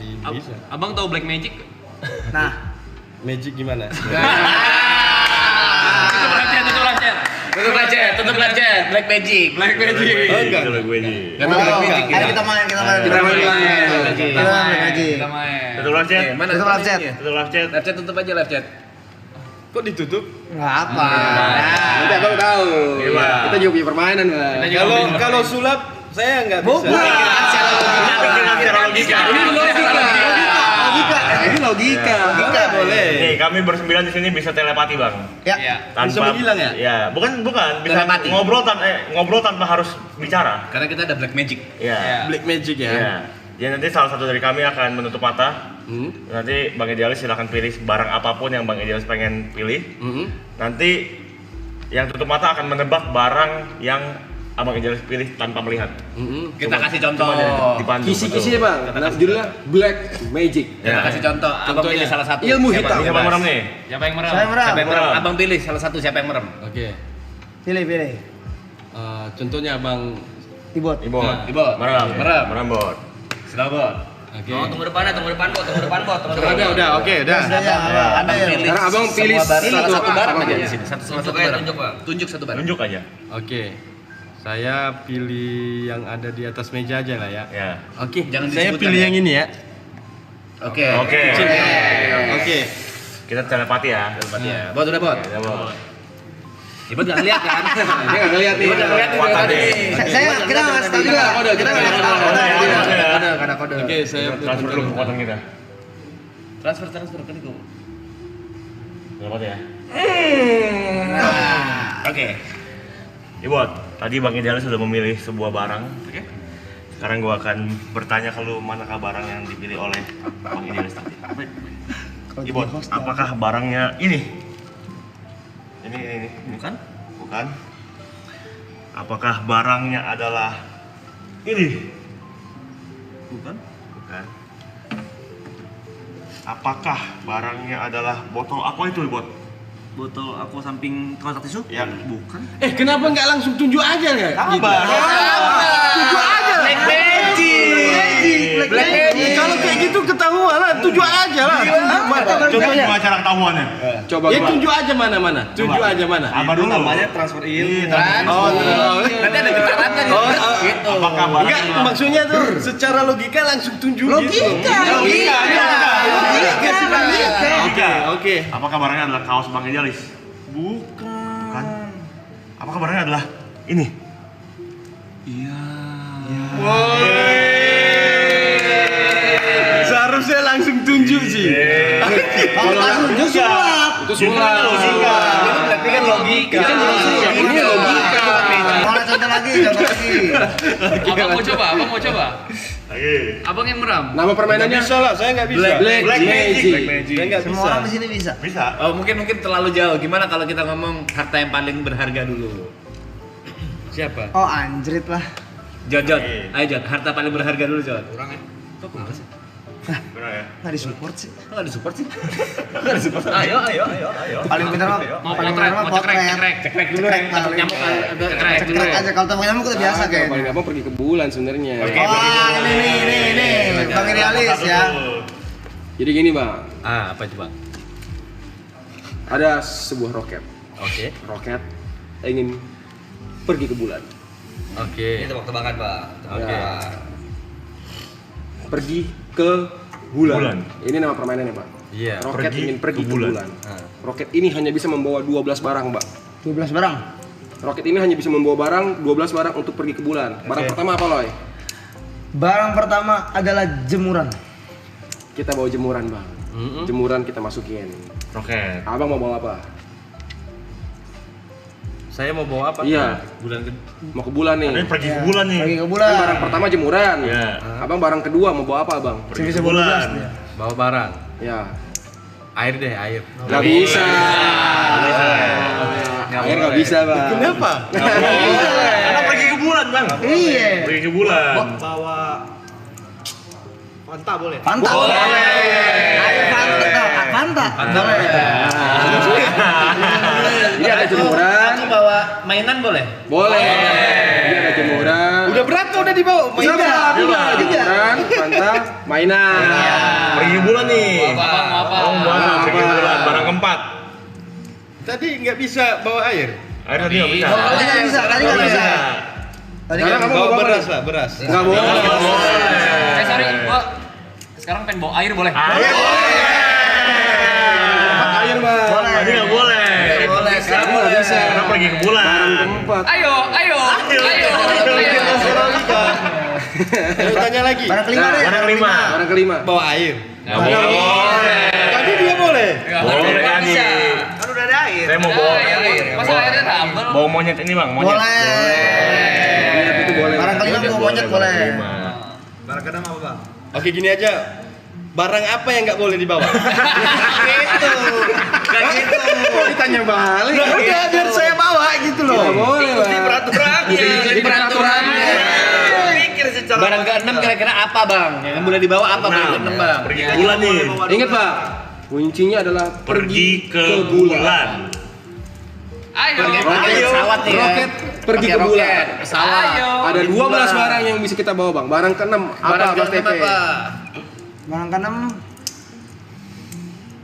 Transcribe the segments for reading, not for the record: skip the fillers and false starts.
pasti bisa. Abang tahu Black Magic? Nah, Magic gimana? Tutup live chat. Black Magic. Oh enggak. ayo kita main Kita main. Kita main. Tutup live chat. Mana Tutup live chat. Tutup live chat. Live chat tutup aja live chat. Kok ditutup? Nggak apa. Nanti abang tahu. Iya. Kita juga punya permainan, Bang. Kalau sulap saya nggak bisa. Secara logika. Ini logika. Boleh. Nih, kami bersembilan di sini bisa telepati, Bang. Ya. Bisa menghilang ya? Ya, bukan bisa Telepati. ngobrol tanpa harus bicara. Karena kita ada Black Magic. Ya. Black Magic ya. Ya. Jadi nanti salah satu dari kami akan menutup mata. Nanti Bang Idealis silahkan pilih barang apapun yang Bang Idealis pengen pilih. Nanti yang tutup mata akan menebak barang yang Abang Idealis pilih tanpa melihat. Kita kasih contoh. Dipandu. Kisi-kisi ya, Bang. Nah, judulnya Black Magic. Kita kasih contoh. Abang pilih salah satu. Ilmu Siapa? hitam. Siapa yang merem nih? Siapa yang merem? Saya merem. Siapa yang merem? Abang pilih salah satu siapa yang merem. Oke. Pilih. Contohnya Abang. Ibot. Ibot. Merem, Bot. Sudah, Bot. Oke. Tunggu depan, Bot. Udah, oke, udah. Ada ya. Sekarang Abang pilih salah satu barang Abang aja pilih. di sini. Satu Tunjuk barang. aja, tunjuk, Bang. Tunjuk satu barang. Tunjuk aja. Oke. Saya pilih yang ada di atas meja aja lah ya. Ya. Oke. Jangan Saya disebutkan pilih ya. yang ini ya. Oke. Oke. Oke. Kita telepati ya. Telepati ya. Bot udah, Bot. Ya, Bot. Ibot nggak ngeliat kan? Dia nggak ngeliat nih. Ibot nggak ngeliat nih dari tadi. Kita nggak ngasih tahu juga. Kita nggak ngasih tahu. Ada kode. Oke, saya Transfer dulu kekuatan kita. Transfer kan itu. Telepati ya. Oke. Ibot, tadi Bang Idealis sudah memilih sebuah barang. Sekarang gua akan bertanya ke lu manakah barang yang dipilih oleh Bang Idealis tadi. Ibot, apakah barangnya ini? Ini. Bukan? Bukan. Apakah barangnya adalah ini? Bukan. Bukan. Apakah barangnya adalah botol aqua itu, Ibot? Botol aku samping kotak tisu? Ya. Bukan. kenapa nggak langsung tunjuk aja nggak? Sabar. Tunjuk aja. Black Magic. Black Magic. Kalau kayak gitu ketahuan lah, tunjuk aja lah. Coba gimana cara ketahuannya? Coba. Ya tunjuk aja mana. Tunjuk aja mana. Apa dulu? Namanya transfer ilmu. Nanti ada getarannya gitu. Gitu. Apakah barang Enggak, adalah maksudnya tuh secara logika langsung tunjuk gitu. Oke. Apakah barangnya adalah kaos Bang Idealis? Bukan. Apakah barangnya adalah ini? Seharusnya langsung tunjuk sih. Kalau langsung sulap. Itu sulap. Logika. Itu berarti kan logika. Ini logika. Mana contoh lagi. Abang mau coba? Oke. Abang yang merem. Nama permainannya Bisa lah, saya nggak bisa. Black Magic. Saya nggak Semua bisa. orang di sini bisa. Bisa. Oh, mungkin terlalu jauh. Gimana kalau kita ngomong harta yang paling berharga dulu? Siapa? Oh anjrit lah. Jod. Ayo Jod, harta paling berharga dulu Jod. Kurang ya? Kok kurang sih? Benar ya? Nggak disupport sih. Kok nggak disupport sih? Nggak disupport. Ayo. Paling bener mah. Mau Paling cekrek, bener mah mau cekrek dulu. Cekrek paling. Nyamuk agak cekrek dulu. Cekrek aja kalau tamu nyamuk udah biasa Paling kayaknya. gampang pergi ke bulan sebenarnya. Wah ini. Bang Idealis ya. Jadi gini bang, Apa itu bang? ada sebuah roket. Oke. Roket ingin pergi ke bulan. Oke. Ini tebak-tebakan, Pak. Ya. Pergi ke bulan. Bulan. Ini nama permainannya pak. Iya. Roket ingin pergi ke ke bulan. Roket ini hanya bisa membawa 12 barang mbak. 12 barang. Roket ini hanya bisa membawa barang 12 barang untuk pergi ke bulan. Barang pertama apa loy? Barang pertama adalah jemuran. Kita bawa jemuran bang. Jemuran kita masukin. Roket. Abang mau bawa apa? Saya mau bawa apa? Iya. Bulan ke Mau ke bulan nih. Ini pergi ke bulan nih. Pergi ke Kan bulan. barang pertama jemuran. Iya. Abang barang kedua mau bawa apa bang? Pergi Bisa ke bawa bulan. 12 dia. bawa barang. Ya. Air deh, air. Nggak bisa. Nggak Air nggak boleh. bisa bang. Kenapa? Karena pergi ke bulan bang. Iya. Pergi ke bulan. Bawa Fanta boleh? Fanta. Ayo Fanta. Fanta. Ini ada jemuran. Aku bawa mainan boleh? Boleh. Ini ada jemuran. Udah berani Kenapa udah dibawa? Coba. Hiburan, pantang, mainan. Pergi bulan nih. Apa? Oh, bulan pergi bulan. Barang keempat. Tadi nggak bisa bawa air. Air tadi nggak bisa. Tadi nggak bisa. Tadi nggak bisa. Sekarang kamu bawa beras lah, beras. Nggak boleh. Sorry, gua sekarang pengen bawa air boleh? Air boleh. Air, Bang. Tadi nggak boleh. Boleh. Sekarang Nggak boleh. bisa. Karena pergi ke bulan. Keempat. Ayo. Ayo tanya lagi. Barang kelima deh. Barang kelima. Barang kelima. Bawa air. Nggak boleh. Tadi dia boleh. Boleh tadi. Kan udah ada air. Saya mau bawa Masa airnya double? bawa monyet ini bang, monyet. Boleh. Itu boleh. Barang kelima bawa monyet boleh. Barang keenam apa, Bang? Oke, gini aja. Barang apa yang nggak boleh dibawa? Gitu. Kayak gitu. Ditanya balik. Udah biar saya bawa gitu loh. Nggak boleh, Bang. Jadi peraturannya. Barang ke-6 kira-kira apa, Bang? Yang boleh dibawa apa barang ke-6, Bang? Pergi ke bulan nih. Ingat, Pak. Kuncinya adalah Pergi ke bulan. Ayo. Pakai pesawat nih ya. Roket pergi Pakai ke bulan. roket, pesawat. Ayo. Ada 12 barang yang bisa kita bawa, Bang. Barang ke-6 Barang apa, Mas ke-6 TP? apa? Barang keenam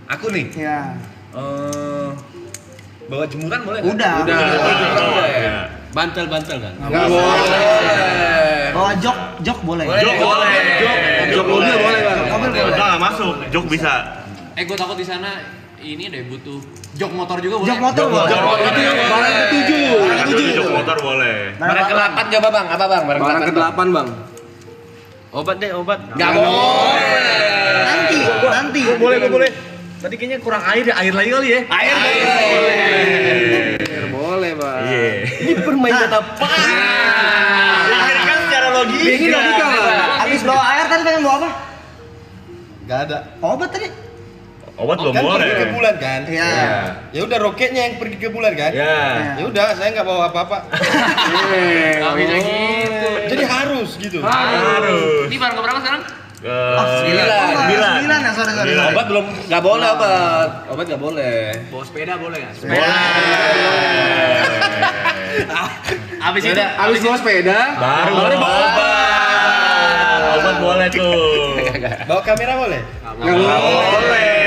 Aku nih. ya. Bawa jemuran boleh? Udah. Bantal-bantal kan? Nggak boleh. Bawa jok boleh. Jok boleh. Jok mobil boleh, Bang. Mobil boleh. Jok nggak masuk. Jok bisa. Gue takut di sana ini deh butuh jok motor juga boleh. Jok motor boleh. Jok motor. Itu barang ke-7. Barang ketujuh jok motor boleh. Barang ke-8 coba, Bang. Apa, Bang? Barang ke-8. ke-8, Bang. Obat deh, obat. Nggak boleh. Nanti. Boleh. Tadi kayaknya kurang air ya, air lagi kali ya? Air Boleh, Bang. Iya. Ini permainan apa? Pikirkan secara logika. Ini logika, Bang. Habis bawa air tadi pengen bawa apa? Gak ada. Obat tadi. Obat belum Kan boleh. pergi ke bulan kan? Iya. Ya udah roketnya yang pergi ke bulan kan? Ya. Ya udah, saya nggak bawa apa-apa. Nggak bisa gitu. Jadi harus gitu. Harus. Ini barang keberapa sekarang? Sembilan. Sembilan ya, sorry. Sembilan. Obat belum, nggak boleh obat. Obat nggak boleh. Bawa sepeda boleh nggak? Abis itu, Habis bawa sepeda, Baru bawa obat. Obat boleh tuh. bawa kamera boleh? Nggak boleh.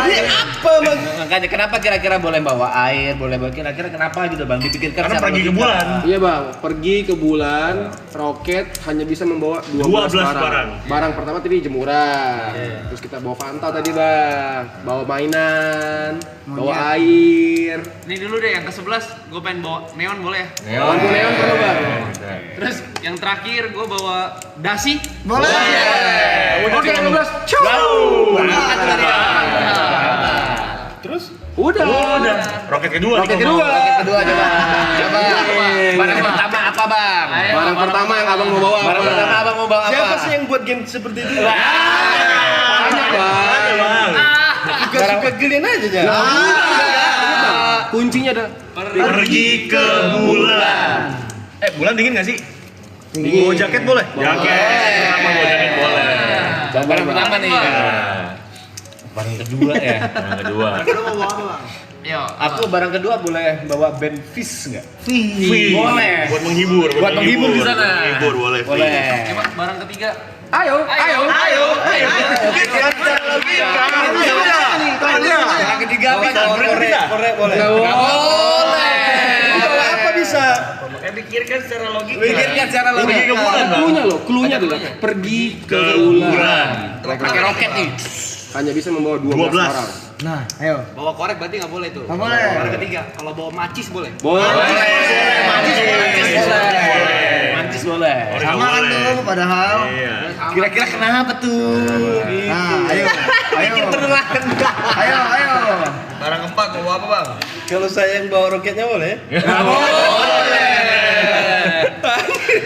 Ini apa, Bang? makanya kenapa kira-kira boleh bawa air, boleh bawa kira-kira kenapa gitu, Bang? Dipikirkan Karena secara pergi ke logika. bulan. Iya, Bang. Pergi ke bulan, roket hanya bisa membawa 12 barang. Barang pertama tadi jemuran. Terus kita bawa Fanta tadi, Bang. Bawa mainan, bawa air. Ini dulu deh yang ke-11 gue pengen bawa neon boleh ya? Lampu neon perlu, Bang. Terus yang terakhir gue bawa dasi. Boleh. Oke, 15. Terus? Udah. Roket kedua. Roket nih, kedua. ngomong. Roket kedua coba. Barang pertama apa, Bang? Barang pertama yang Abang mau bawa Barang apa? pertama Abang mau bawa apa? Siapa sih yang buat game seperti itu? Banyak, Ada, Bang. Bang. Suka-suka gelian aja, Jan. Kuncinya ada. Pergi ke bulan. Bulan dingin nggak sih? Bawa jaket boleh? Jaket. Pertama bawa jaket boleh. Barang pertama nih. Barang kedua ya. Yang kedua. Yo. Aku barang kedua boleh bawa band Fish nggak? Free. Boleh. Buat menghibur. Buat menghibur di sana. Menghibur boleh. free. Boleh. Coba barang ketiga. Ayo. Barang ketiga apa? Korek boleh. Nggak boleh. Bawa apa bisa? Pikirkan secara logika. Pergi ke bulan, Bang. Cluenya adalah pergi Ke bulan. Pakai roket nih. Hanya bisa membawa 12 barang. Nah, ayo. Bawa korek berarti nggak boleh tuh. Nggak boleh. Barang ketiga. Kalau bawa macis boleh. Boleh. Mantis boleh. Sama kan tuh padahal. Iya. Kira-kira kenapa tuh? Nah, ayo. Ayo. Barang keempat bawa apa bang? Kalau saya yang bawa roketnya boleh? Nggak boleh.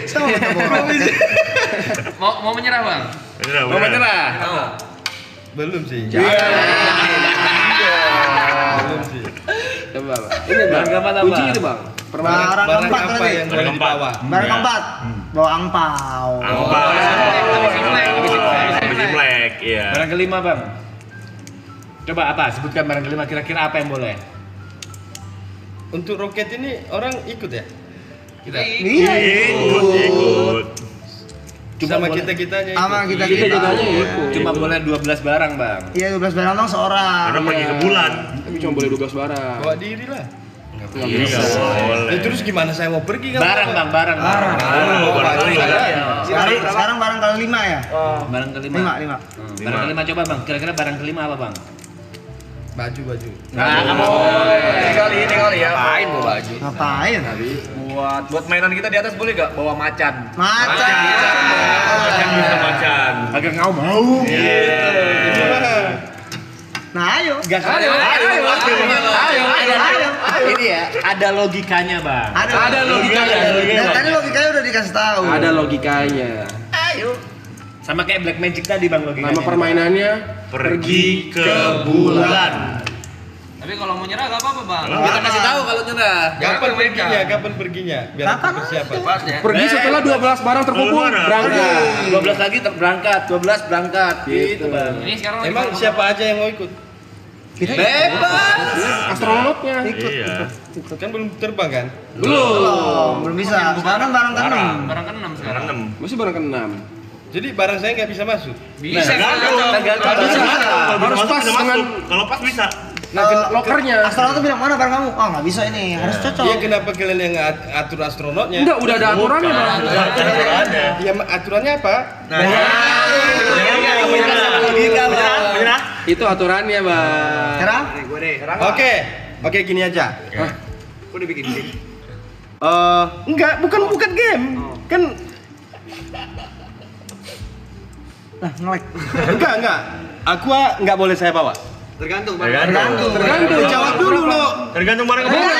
Sama kita bawa. Mau menyerah bang? Mau menyerah? Belum sih. Belum sih. Coba, Bang. Ini Bang, apa? Kuncinya itu, Bang. Barang keempat apa berarti. yang boleh dibawa? Barang keempat. Bawa angpau. Habis Imlek, iya. Barang kelima, Bang. Coba apa? Sebutkan barang kelima kira-kira apa yang boleh? Untuk roket ini orang ikut ya? Kita Iya. Ikut. Sama kita-kitanya. Sama Kita kita. ikut. Cuma boleh 12 barang, Bang. Iya 12 barang dong seorang. Karena pergi ke bulan. Tapi cuma boleh 12 barang. Bawa diri lah. Nggak Iya, bisa. boleh. Terus gimana saya mau pergi kan? Barang, Bang, barang. Sekarang barang kali 5 ya? Barang kelima. 5. Barang kelima coba, Bang. Kira-kira barang kelima apa, Bang? Baju. Nah, kamu ini kali ya. Ngapain bawa baju? Ngapain? Buat mainan kita di atas boleh gak bawa macan? Macan. Macan bisa macan. agak mau. Nah ayo. Ayo. Ini ya, ada logikanya, Bang. Ada logikanya. Dan tadi logikanya udah dikasih tahu. Ada logikanya. Sama kayak Black Magic tadi, Bang, logikanya. Nama permainannya Pergi ke bulan. Tapi kalau mau nyerah gak apa-apa bang. Kita kasih tahu kalau nyerah. Kapan perginya? Biar aku persiapan. pergi setelah 12 barang terkumpul. Berangkat. 12 lagi berangkat, 12 berangkat. Gitu, Bang. Ini sekarang Emang siapa aja yang mau ikut? Bebas. Astronotnya. Iya. Kan belum terbang kan? Belum bisa. Sekarang barang ke-6. barang ke-6 Barang sekarang. 6. Masih barang ke-6. Jadi barang saya nggak bisa masuk. Bisa Tergantung. Harus pas dengan Kalau pas bisa. lokernya. Astronot tuh bilang mana barang kamu? Oh nggak bisa ini, harus cocok. Iya kenapa kalian yang atur astronotnya? Enggak, udah ada aturannya, Bang. Aturannya. Ya aturannya apa? Itu aturannya, Bang. Sekarang? Oke gini aja. Kok udah bikin game? Enggak, bukan game. Kan Nah, ngelek. enggak. Aqua nggak boleh saya bawa. Tergantung Tergantung. Tergantung. Jawab dulu lo. Tergantung barang ke bulan.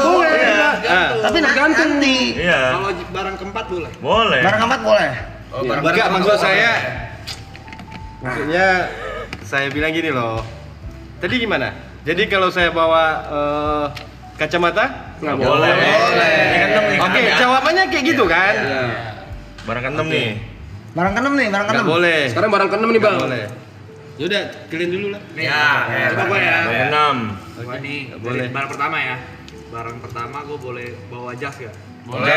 Boleh. Tapi nanti. Iya. Kalau barang keempat boleh. Boleh. Barang keempat boleh. Enggak, maksud saya maksudnya saya bilang gini loh. Tadi gimana? Jadi kalau saya bawa kacamata? Nggak Boleh. Oke, jawabannya kayak gitu kan? Iya. Barang ke-6 nih. Barang ke-6 nih, barang Nggak ke-6. boleh. Sekarang barang ke-6 nih, Bang. Nggak boleh. Yaudah, kalian dulu lah. Coba gue ya. Barang ke-6. Gua nih boleh. barang pertama ya. Barang pertama gue boleh bawa jas ya. Boleh.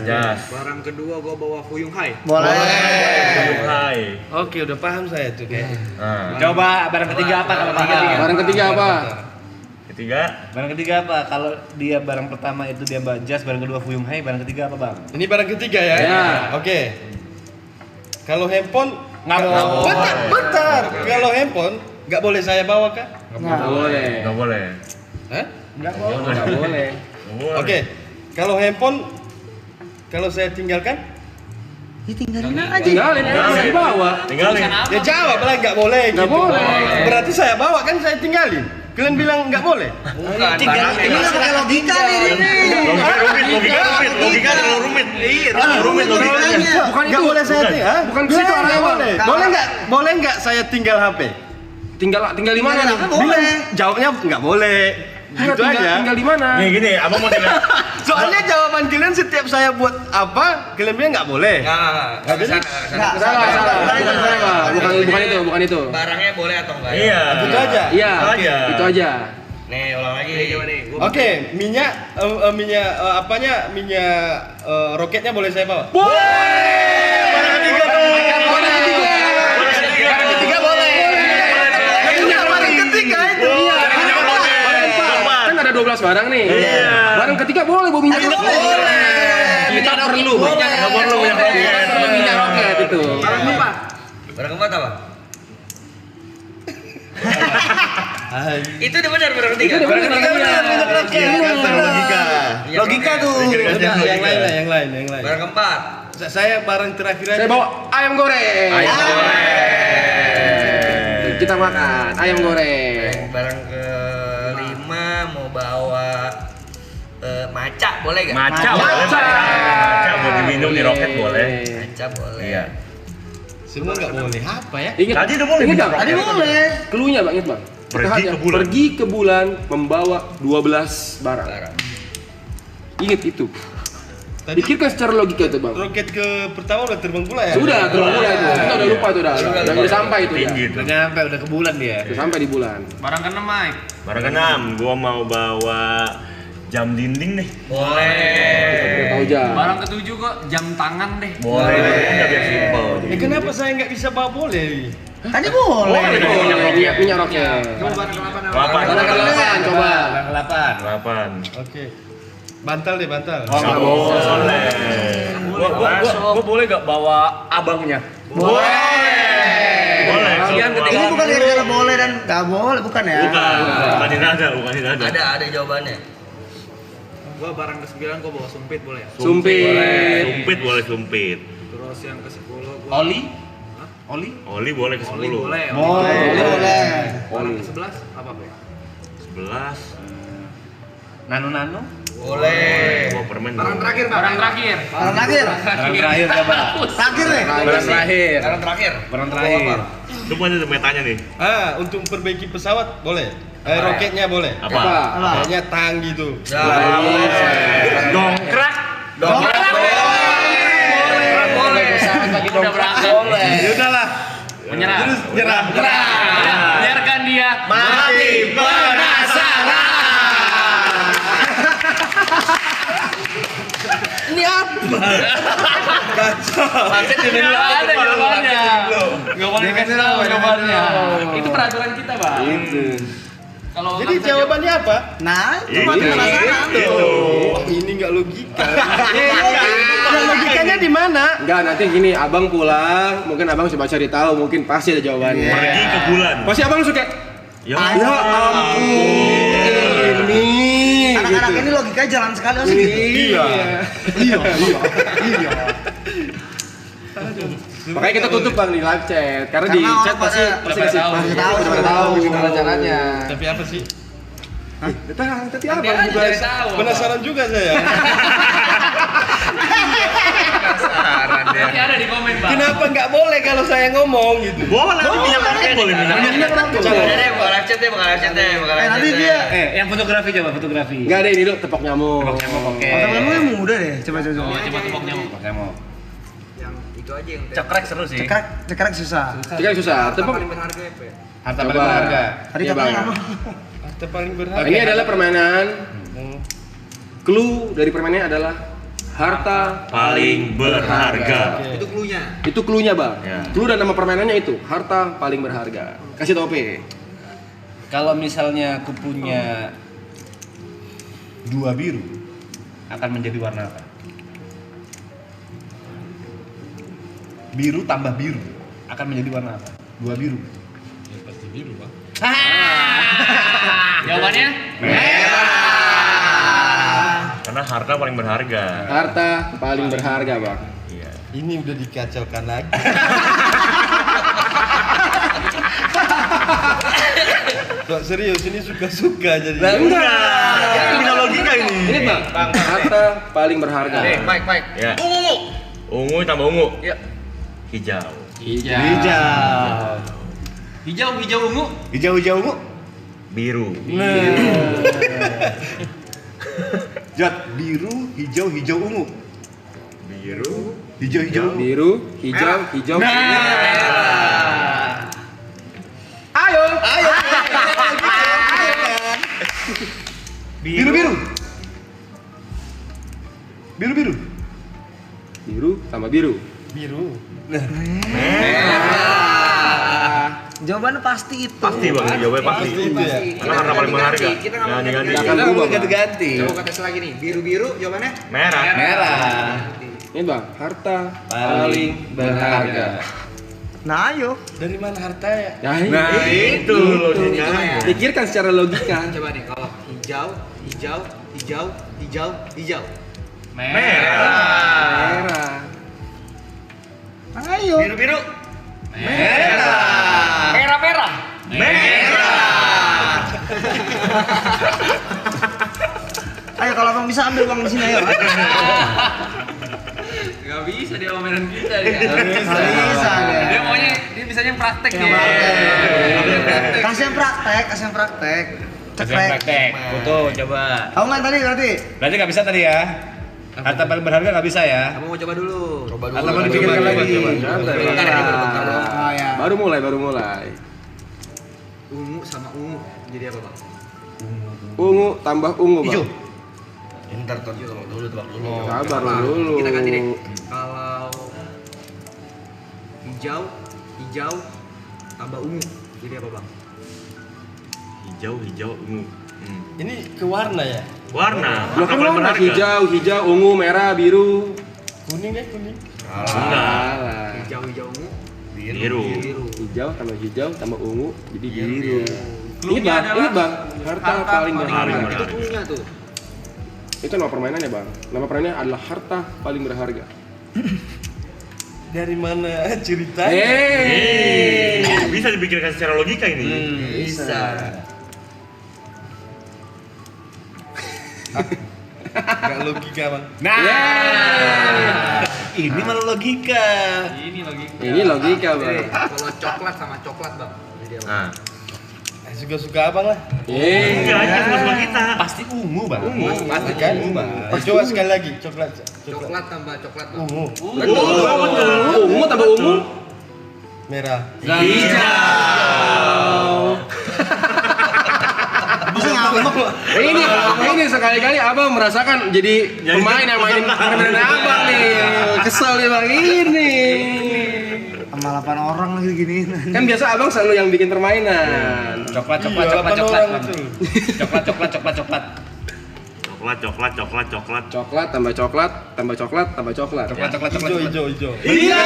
Jas. Barang kedua gue bawa Fuyung Hai. Boleh. Hai. Oke, udah paham saya tuh kayaknya. Nah, Coba barang ketiga apa kalau ketiga? Barang ketiga apa? ketiga. Barang ketiga apa? Kalau dia barang pertama itu dia Mbak Jas, barang kedua Fuyung Hai, barang ketiga apa, Bang? Ini barang ketiga ya? Ya. Oke. Kalau handphone Nggak boleh. Bentar. Kalau handphone nggak boleh saya bawa kah? Nggak boleh. Nggak boleh. Hah? Nggak boleh. Oke. Kalau handphone kalau saya tinggalkan? Ditinggalin aja. Tinggalin, bisa dibawa. Tinggalin. Ya jawab lah nggak boleh. Nggak gitu. boleh. Berarti saya bawa kan saya tinggalin. Kalian bilang nggak boleh? Bukan. Ini nggak pakai logika nih ini. Logika terlalu rumit. Iya, terlalu rumit logikanya. Bukan Nggak itu. boleh saya tinggal. Bukan ke situ arahnya, Bang. Boleh. Boleh nggak saya tinggal HP? Tinggal di mana nih? Bilang jawabnya nggak boleh. Gitu aja. Tinggal di mana? Nih gini, abang mau tinggal. Soalnya jawaban kalian setiap saya buat apa, kalian bilang nggak boleh. Nggak bisa. Salah. Bukan itu. Barangnya boleh atau enggak? Iya. Gitu aja. Iya, Itu aja. itu aja. Nih ulang lagi. Nih coba nih. Oke, minyak roketnya boleh saya bawa? Barang ketiga dong. Barang ketiga. Barang ketiga boleh. Barang ketiga itu. Iya. Kan ada 12 barang nih. Iya. Barang ketiga boleh bawa minyak roket. Kita perlu minyak. Nggak perlu minyak roket. Perlu minyak roket itu. Barang keempat apa? Itu udah benar barang ketiga. Itu udah benar, barang ketiga. Logika tuh. Udah, yang lain. Barang keempat. Saya barang terakhir aja. Saya bawa ayam goreng. Ayam goreng. Kita makan ayam goreng. Barang kelima mau bawa maca boleh gak? Maca boleh. Maca buat diminum di roket boleh. Maca boleh. Iya. Semua nggak boleh. Apa ya? Ingat. Tadi udah boleh Ingat, minyak Bang? Tadi boleh. Cluenya, Bang, ingat, Bang. Pergi ke bulan. Membawa 12 barang. Ingat itu. Tadi Pikirkan secara logika itu, Bang. roket ke pertama udah terbang pula ya? Sudah, terbang bulan itu. Kita udah lupa itu udah. Udah sampai itu Tinggi udah. itu. Udah nyampe, udah ke bulan dia. Udah sampai di bulan. Barang keenam Mike. Barang ke-6, gua mau bawa jam dinding nih. Boleh. Tahu jam. Barang ketujuh kok jam tangan deh. Boleh. Udah biar simpel. Kenapa saya nggak bisa bawa boleh? Tadi boleh. Minyak roket. Coba barang kelapa nama. Delapan. Barang ke-8 coba. Delapan. 8. Oke. Bantal deh, bantal. Oh, nggak boleh. Gua boleh gak bawa abangnya? Boleh. Kalian ketika Ini bukan gara-gara boleh dan nggak boleh, bukan ya? Bukan tidak ada. Ada jawabannya. Gua barang ke-9 gua bawa sumpit boleh ya? Sumpit. Boleh sumpit. Terus yang ke-10 gua Oli? Oli? Oli boleh ke 10. Oli boleh. Boleh. Barang ke-11 apa, Pak? 11. Nano? Boleh. Bawa permen. Barang boleh. terakhir, Pak. Barang terakhir. Barang terakhir. Barang terakhir coba. Terakhir nih. Barang terakhir. Barang terakhir. Barang terakhir. Coba aja metanya nih. Untuk memperbaiki pesawat boleh. Roketnya boleh. Apa? Kayaknya tang gitu. Dongkrak. Boleh. Udah berangkat. Ya udahlah. Menyerah. Terus nyerah. Biarkan dia Mati penasaran. Ini apa? Pasti di dulu ada jawabannya. Gak boleh dikasih tahu jawabannya. Itu peraturan kita, Bang. Itu. Kalau Jadi jawabannya apa? Nah, Ini. cuma penasaran. Wah, ini nggak logika. Logikanya di mana? Enggak, nanti gini, abang pulang, mungkin abang coba cari tahu, mungkin pasti ada jawabannya. Pergi ke bulan. Pasti abang suka. Ya. Ya ampun, ini. Anak-anak gitu. ini logikanya jalan sekali masih gitu. Iya. Makanya kita tutup bang di live chat, karena di Karena chat orang pasti pada- pasti pada tahu, udah tahu gimana caranya. Tapi apa sih? Tapi apa? Nanti aja Juga cari tahu. Penasaran juga saya. Nanti ada di komen, Bang. Kenapa nggak boleh kalau saya ngomong gitu? Boleh. Minyak roket boleh minyak roket. Nanti dia. Yang fotografi coba, fotografi. Enggak ada ini dulu tepok nyamuk. Oke. Orang kamu yang muda deh. Coba. Coba tepok nyamuk. Nyamuk. Yang itu aja yang Cekrek seru sih. Cekrek susah. Jika susah, tepok. paling berharga ya, Pak. Harta Coba. paling berharga. Tadi Iya, katanya Bang. apa? Harta paling berharga. Ini adalah permainan. Clue dari permainannya adalah harta Paling berharga. Itu clue-nya. Itu clue-nya bang. Ya. Clue dan nama permainannya itu harta paling berharga. Kasih tau P. Kalau misalnya aku punya dua biru, akan menjadi warna apa? Biru tambah biru akan menjadi warna apa? Dua biru. Ya pasti biru, Bang. Jawabannya? Karena harta paling berharga. Harta paling berharga bang. Iya. Ini udah dikacaukan lagi. Kok serius ini suka-suka jadi. Enggak. Ini punya logika ini. Ini bang. Harta paling berharga. Mike. Ya. Ungu tambah ungu. Iya. Hijau. Hijau. Hijau ungu. Hijau ungu. Biru. Jat biru, hijau ungu. Biru. Hijau. Biru, hijau. Ayo. Biru. Biru tambah biru. Biru. Jawabannya pasti itu. Pasti bang, jawabnya pasti. Pasti itu ya. Karena harta paling berharga. Kita nggak mau Ganti-ganti. Akan berubah bang. Ganti. Coba tes lagi nih. Biru-biru jawabannya? Merah. Ini bang, harta paling berharga. Nah, ayo. Dari mana hartanya? Nah, Itu logikanya. pikirkan secara logika. Coba nih kalau hijau. Merah. Ayo. Biru-biru. Merah. Ayo kalau abang bisa ambil uang di sini ayo. Gak bisa dia omelan kita dia. Bisa Dia ya. maunya dia bisanya praktek dia. Kasih yang praktek. Cekrek. Foto coba. Kamu main tadi berarti? Berarti nggak bisa tadi ya? Harta paling berharga nggak bisa ya? Kamu mau coba dulu. Harta paling dipikirkan lagi. Oh ya. Baru mulai. Ungu sama ungu. Jadi apa, Bang? Ungu tambah ungu bang. Hijau. Ntar tebak dulu. Sabar dulu. Kita ganti deh. Kalau hijau tambah ungu jadi apa bang? Hijau, ungu. Ini ke warna ya? Warna. Lo kan warna hijau, ungu, merah, biru. Kuning deh, kuning. Salah. Hijau ungu Biru. Hijau tambah ungu jadi biru. Cluenya Bang, adalah ini bang, harta paling berharga. itu ungunya tuh. Itu nama permainannya bang. Nama permainannya adalah harta paling berharga. Dari mana ceritanya? Bisa dipikirkan secara logika ini. Bisa. Gak logika bang. Ini malah logika. Ini logika bang. Kalau coklat sama coklat bang. Jadi apa? Nah, Suka-suka abang lah. enggak aja sama kita. Pasti ungu bang. Pasti kan ungu bang. Coba sekali lagi coklat. Coklat tambah coklat bang. Ungu. Ungu tambah ungu. Merah. Bisa ngambek. Ini sekali-kali abang merasakan jadi pemain yang mainin permainan abang nih. Kesel nih bang ini. Sama 8 orang lagi gini. Kan biasa abang selalu yang bikin permainan. Coklat. Coklat. Coklat Coklat tambah coklat. Hijau. Iya.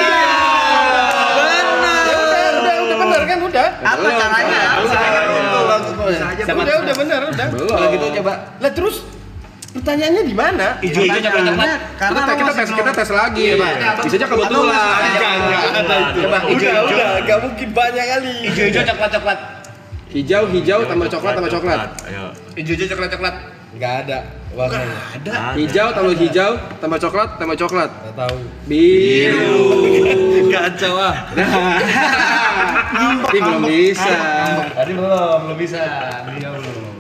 Udah benar kan udah. Apa caranya? Udah benar. Belum. Kalau gitu coba. Lah terus pertanyaannya di mana? Hijau coklat. Karena Kita tes lagi ya bang. Bisa aja kebetulan. Enggak ada itu. Coba, Udah, enggak mungkin banyak kali. Hijau coklat. Hijau tambah coklat. Ayo. Hijau coklat. Enggak ada warnanya. Hijau tambah coklat. Enggak tahu. Biru. Kacau ah. Ini belum bisa. Tadi belum bisa. Dia belum.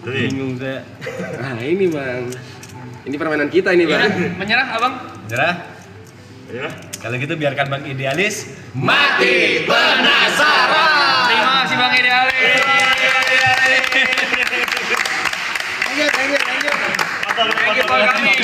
Tuh nih. Bingung saya. Nah ini bang. Ini permainan kita ini bang. Menyerah abang? Nyerah. Ya. Kalau gitu biarkan Bang Idealis Mati penasaran. Terima kasih bang Idealis. lanjut. Foto kami.